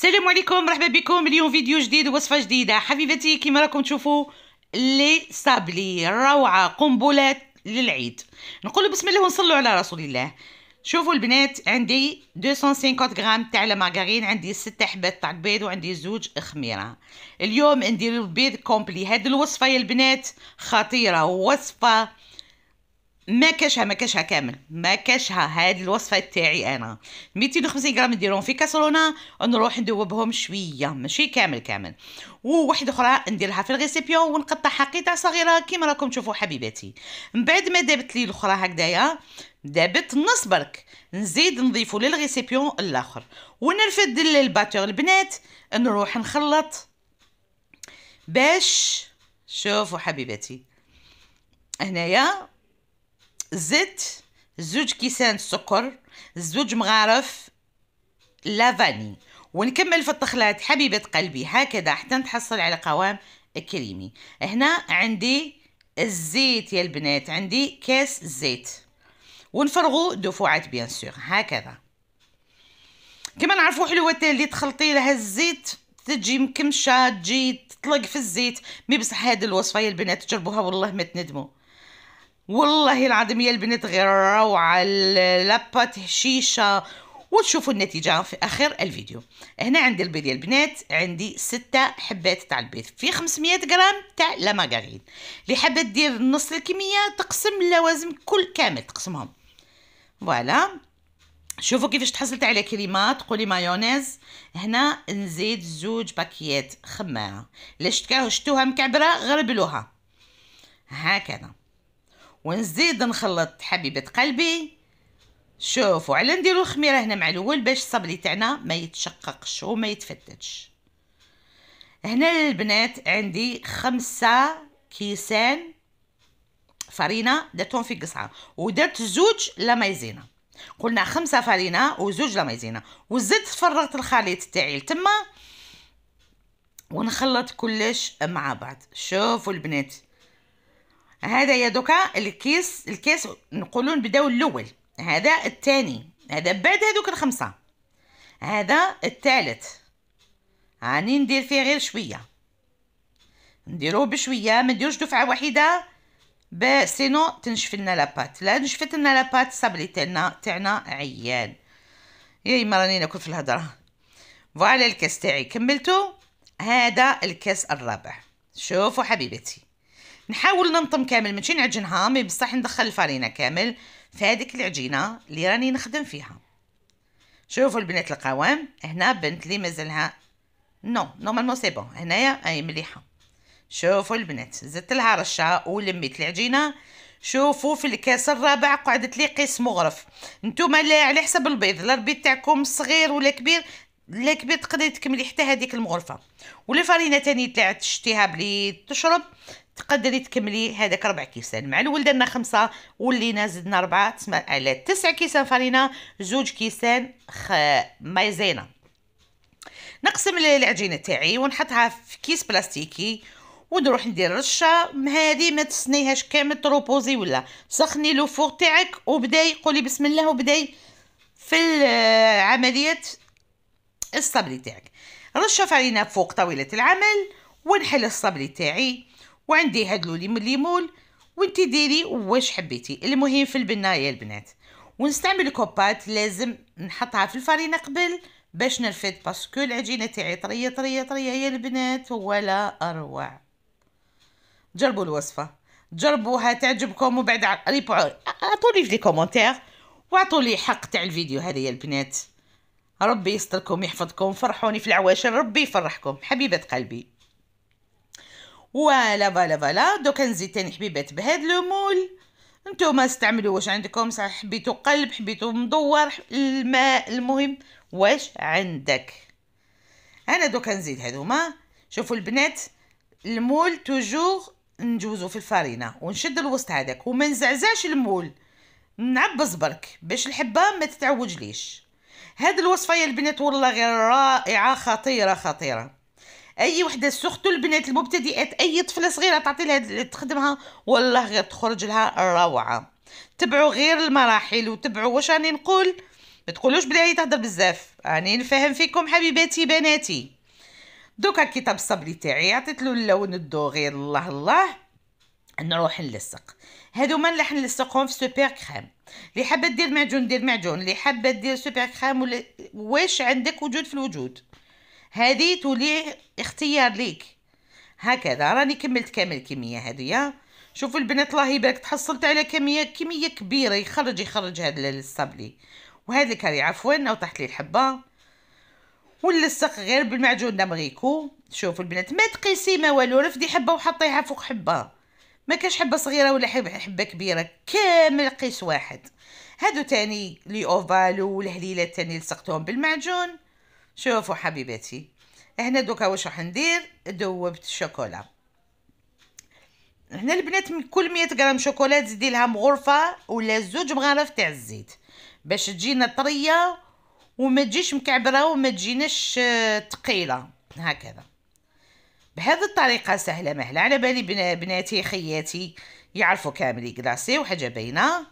السلام عليكم، مرحبا بكم. اليوم فيديو جديد ووصفه جديده حبيبتي. كما راكم تشوفوا لي صابلي روعه قنبلات للعيد. نقول بسم الله ونصلوا على رسول الله. شوفوا البنات، عندي 250 غرام تاع لا مارغرين، عندي 6 حبات تاع البيض، وعندي زوج خميره. اليوم ندير البيض كومبلي. هاد الوصفه يا البنات خطيره، وصفه ما كاشها كامل، ما كاشها. هاد الوصفه تاعي انا 250 غرام نديرهم في كاسرونه، ونروح ندوبهم شويه ماشي كامل. وواحده اخرى نديرها في الريسيبيون ونقطعها قطع صغيره كيما راكم تشوفوا حبيباتي. من بعد ما دابت لي الاخرى هكذايا، دابت نص برك، نزيد نضيفو للريسيبيون الاخر ونرفد الباتور البنات. نروح نخلط باش شوفوا حبيباتي. هنايا زيت، زوج كيسان سكر، زوج مغارف لافاني، ونكمل في التخليط حبيبة قلبي هكذا حتى نتحصل على قوام كريمي. هنا عندي الزيت يا البنات، عندي كاس زيت، ونفرغو دفعات بيان سور هكذا. كما نعرفوا حلوات اللي تخلطي لها الزيت تجي مكمشه، تجي تطلق في الزيت. مي بصح هذه الوصفه يا البنات تجربوها والله ما تندموا، والله العظيم يا البنات غير روعة. لابات هشيشة، وتشوفوا النتيجة في آخر الفيديو. هنا عندي البيض يا البنات، عندي 6 حبات تاع البيض في 500 غرام تاع لا مارغرين. اللي حابة دير نص الكمية تقسم اللوازم كامل تقسمهم. فوالا شوفوا كيفاش تحصلت على كريمة. تقولي مايونيز، هنا نزيد زوج باكيات خمارة. شتوها مكعبرة غربلوها هكذا، ونزيد نخلط حبيبة قلبي. شوفوا على نديرو الخميرة هنا مع الأول باش الصبلي تاعنا ما يتشققش وما يتفتتش. هنا البنات عندي 5 كيسان فرينة درتهم في قصعة، ودرت زوج لا مايزينا. قلنا 5 فرينة وزوج لا مايزينا، وزدت فرغت الخليط تاعي لتما ونخلط كلش مع بعض. شوفوا البنات، هذا يا دوكا الكيس نقولون نبداو الاول، هذا الثاني، هذا بعد هذوك ال5، هذا الثالث. هاني ندير فيه غير شويه، نديروه بشويه، ما نديروش دفعه واحده سينو تنشف لنا لابات. لا نشفت لنا لابات صبلي تاعنا عيان. يا اما راني ناكل في الهضره. فوالا الكاس تاعي كملته، هذا الكاس الرابع. شوفوا حبيبتي، نحاول ننطم كامل ماشي نعجنها، مي بصح ندخل الفرينه كامل في هذيك العجينه اللي راني نخدم فيها. شوفوا البنات القوام، هنا بنت لي مازالها نورمالمون سي بون، هنايا اي مليحه. شوفوا البنات، زدت لها رشه ولميت العجينه. شوفوا في الكاس الرابع قعدت لي قيس مغرف. نتوما على حسب البيض، البيض تاعكم صغير ولا كبير، لا كبير تقدري تكملي حتى هذيك المغرفه. ولا فرينه تاني تاع تشتيها بلي تشرب تقدري تكملي هذاك 4 كيسان. مع الاول درنا 5 ولينا زدنا 4، تسمى على 9 كيسان فرينه، زوج كيسان مايزينا. نقسم العجينه تاعي ونحطها في كيس بلاستيكي، ونروح ندير رشه. هذه ما تسنيهاش كامل تروبوزي، ولا سخني لو فوق تاعك وبداي قولي بسم الله وبداي في عمليه الصبلي تاعك. رشه فرينه فوق طاوله العمل، ونحل الصبلي تاعي، وعندي هاد الليمون وانتي ديري واش حبيتي. المهم في البنايه يا البنات، ونستعمل كوبات لازم نحطها في الفرينه قبل باش نرفد، باسكو العجينه تاعي طريه طريه طريه يا البنات ولا اروع. جربوا الوصفه، جربوها تعجبكم، وبعد عطولي في لي كومونتير واعطولي حق تاع الفيديو هذا يا البنات. ربي يستركم يحفظكم، فرحوني في العواشر، ربي يفرحكم حبيبه قلبي. فوالا دوكا نزيد تاني حبيبات بهاد المول. نتوما استعملوا واش عندكم، صح حبيتو قلب حبيتو مدور الماء، المهم واش عندك. انا دوكا نزيد هذوما. شوفوا البنات، المول توجور نجوزو في الفرينه ونشد الوسط هذاك وما نزعزعش المول، نعبز برك باش الحبه ما تتعوجليش. هاد الوصفه يا البنات والله غير رائعه، خطيره. اي وحده سورتو البنات المبتدئات، اي طفله صغيره تعطي لها تخدمها والله غير تخرج لها روعه. تبعوا غير المراحل وتبعوا واش راني نقول، ما تقولوش بلي هي تهضر بزاف، راني نفهم فيكم حبيباتي بناتي. دوكا كي الصبلي تاعي عطيت له اللون الدوغي، الله الله، نروح نلصق. هادو ما راح نلصقهم في سوبر كريم. اللي حابه دير معجون دير معجون، اللي حابه دير سوبر كريم ولا واش عندك وجود في الوجود، هذه تولي اختيار ليك. هكذا راني كملت كامل الكميه هذه. شوفوا البنات الله يبارك، تحصلت على كميه كبيره. يخرج هذا الصبلي وهذا الكاري عفوا، او طحت لي الحبه ونلصق غير بالمعجون دامغيكو. شوفوا البنات ما تقيسي ما والو، رفدي حبه وحطيها فوق حبه، ما كاش حبه صغيره ولا حبه كبيره، كامل قيس واحد. هادو تاني لي اوفال والهليلات تاني لصقتهم بالمعجون. شوفوا حبيباتي هنا دوكا واش راح ندير، ذوبت الشوكولا. هنا البنات من كل 100 غرام شوكولا تزيدي لها مغرفه ولا 2 مغارف تاع الزيت باش تجينا طريه وما تجيش مكعبره وما تجيناش ثقيله. هكذا بهذه الطريقه سهله مهله، على بالي بناتي خياتي يعرفوا كامل يقلاصي وحاجه باينه.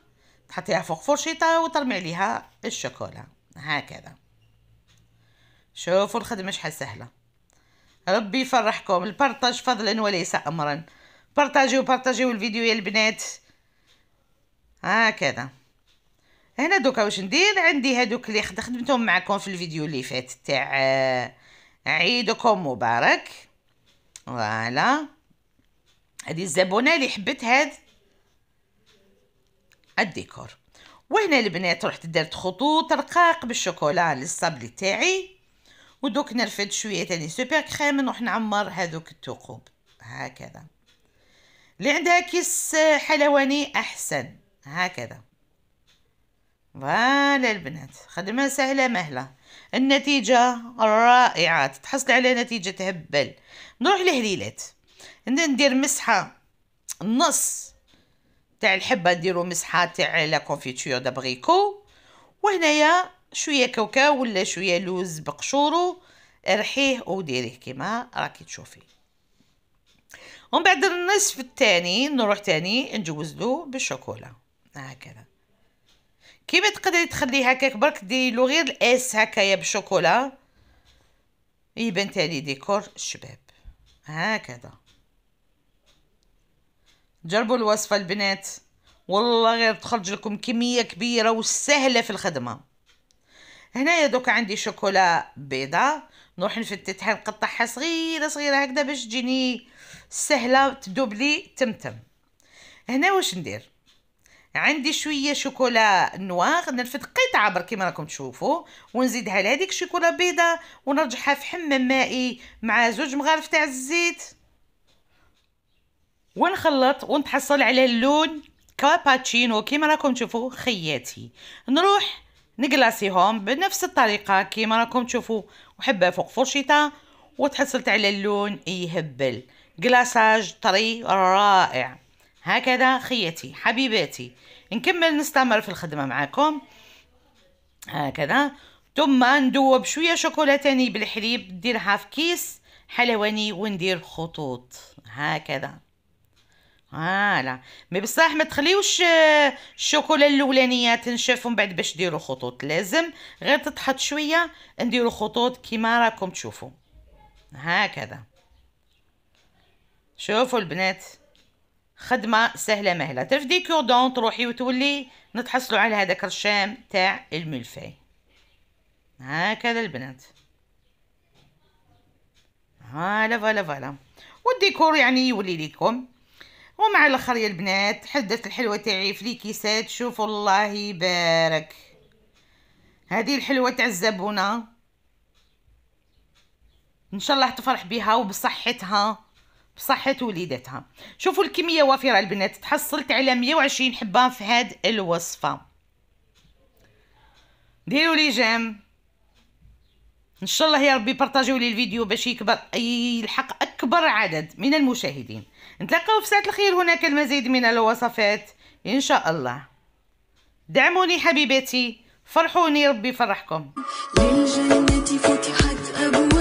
تحطيها فوق فرشيطه وترمي عليها الشوكولا هكذا. شوفوا الخدمه شحال سهله. ربي يفرحكم. البارطاج فضلا وليس امرا. بارطاجيو الفيديو يا البنات. هكذا هنا دوكا واش ندير، عندي هادوك اللي خدمتهم معكم في الفيديو اللي فات تاع عيدكم مبارك. فوالا هذه الزبونه اللي حبت هاد الديكور. وهنا البنات رحت درت خطوط رقاق بالشوكولا للصبلي تاعي، ودوك نرفد شويه تاني سوبر كريم نروح نعمر هذوك الثقوب هكذا. اللي عندها كيس حلواني احسن. هكذا فوالا البنات، خدمه سهله مهله، النتيجه رائعه، تحصل على نتيجه تهبل. نروح لهليلات، ندير مسحه النص تاع الحبه، نديرو مسحه تاع لا كونفيتور دابغيكو، وهنايا شويه كاوكاو ولا شويه لوز بقشورو، رحيه وديريه كيما راكي تشوفي. ومن بعد النصف الثاني نروح تاني نجوزلو بالشوكولا هكذا. كيما تقدري تخليه هكاك برك ديري له غير الاس هكايا بالشوكولا، يبان تاني ديكور الشباب هكذا. جربوا الوصفه البنات، والله غير تخرج لكم كميه كبيره وسهله في الخدمه. هنايا دوكا عندي شوكولا بيضه، نروح نفتتها نقطعها صغيره صغيره هكذا باش تجيني سهله تذوب لي تمتم. هنا واش ندير، عندي شويه شوكولا نواغ نرفد قطعه برك كيما راكم تشوفوا، ونزيدها لهذيك الشوكولا بيضه ونرجعها في حمام مائي مع 2 مغارف تاع الزيت، ونخلط ونتحصل على اللون كاباتشينو كيما راكم تشوفوا خياتي. نروح نقلاصيهم بنفس الطريقه كيما راكم تشوفوا، وحبه فوق فرشيطه وتحصلت على اللون يهبل، قلاصاج طري رائع. هكذا خياتي حبيباتي، نكمل نستمر في الخدمه معكم هكذا. ثم ندوب شويه شوكولا تاني بالحليب، نديرها في كيس حلواني وندير خطوط هكذا. فوالا مي بصح ما تخليوش الشوكولا الاولانيه تنشف ومن بعد باش ديروا خطوط، لازم غير تتحط شويه نديروا خطوط كيما راكم تشوفوا هكذا. شوفوا البنات خدمه سهله مهله، ترفدي كوردون تروحي وتولي نتحصلوا على هذاك الرشام تاع الملفاي هكذا البنات. فوالا والديكور يعني يولي لكم. ومع الاخر يا البنات حدت الحلوه تاعي في لي كيسات. شوفوا الله يبارك، هذه الحلوه تاع الزبونه ان شاء الله تفرح بها وبصحتها بصحة وليدتها. شوفوا الكمية وافرة البنات، تحصلت على 120 حبة في هاد الوصفة. ديروا لي جيم ان شاء الله يا ربي، بارطاجيو لي الفيديو باش يكبر يلحق اكبر عدد من المشاهدين. نتلاقاو في ساعة الخير، هناك المزيد من الوصفات ان شاء الله. دعموني حبيباتي، فرحوني، ربي يفرحكم. للجنة فتحت أبواب